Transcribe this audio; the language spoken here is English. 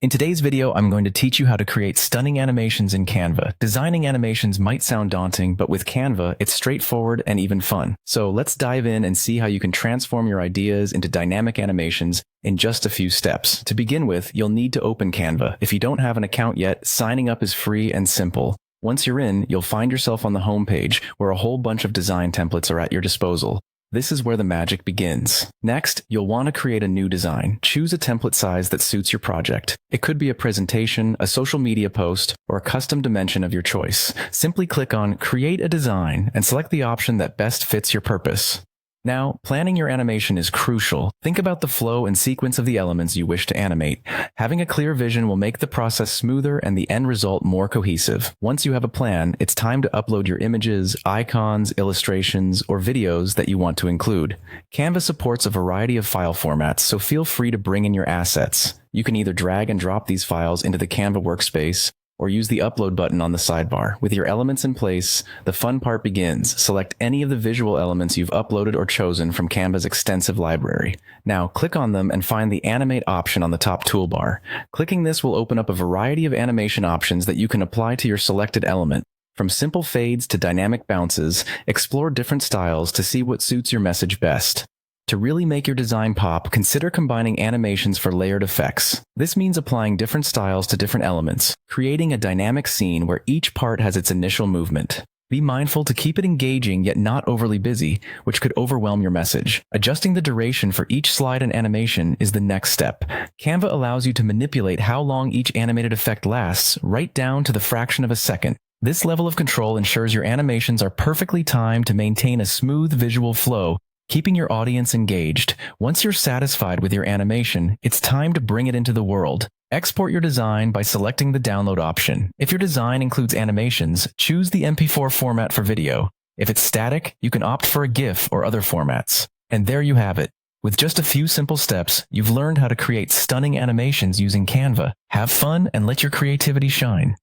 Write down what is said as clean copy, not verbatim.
In today's video, I'm going to teach you how to create stunning animations in Canva. Designing animations might sound daunting, but with Canva, it's straightforward and even fun. So let's dive in and see how you can transform your ideas into dynamic animations in just a few steps. To begin with, you'll need to open Canva. If you don't have an account yet, signing up is free and simple. Once you're in, you'll find yourself on the home page where a whole bunch of design templates are at your disposal. This is where the magic begins. Next, you'll want to create a new design. Choose a template size that suits your project. It could be a presentation, a social media post, or a custom dimension of your choice. Simply click on Create a Design and select the option that best fits your purpose. Now, planning your animation is crucial. Think about the flow and sequence of the elements you wish to animate. Having a clear vision will make the process smoother and the end result more cohesive. Once you have a plan, it's time to upload your images, icons, illustrations, or videos that you want to include. Canva supports a variety of file formats, so feel free to bring in your assets. You can either drag and drop these files into the Canva workspace, or use the upload button on the sidebar. With your elements in place, the fun part begins. Select any of the visual elements you've uploaded or chosen from Canva's extensive library. Now, click on them and find the animate option on the top toolbar. Clicking this will open up a variety of animation options that you can apply to your selected element. From simple fades to dynamic bounces, explore different styles to see what suits your message best. To really make your design pop, consider combining animations for layered effects. This means applying different styles to different elements, creating a dynamic scene where each part has its initial movement. Be mindful to keep it engaging yet not overly busy, which could overwhelm your message. Adjusting the duration for each slide and animation is the next step. Canva allows you to manipulate how long each animated effect lasts, right down to the fraction of a second. This level of control ensures your animations are perfectly timed to maintain a smooth visual flow, keeping your audience engaged. Once you're satisfied with your animation, it's time to bring it into the world. Export your design by selecting the download option. If your design includes animations, choose the MP4 format for video. If it's static, you can opt for a GIF or other formats. And there you have it. With just a few simple steps, you've learned how to create stunning animations using Canva. Have fun and let your creativity shine.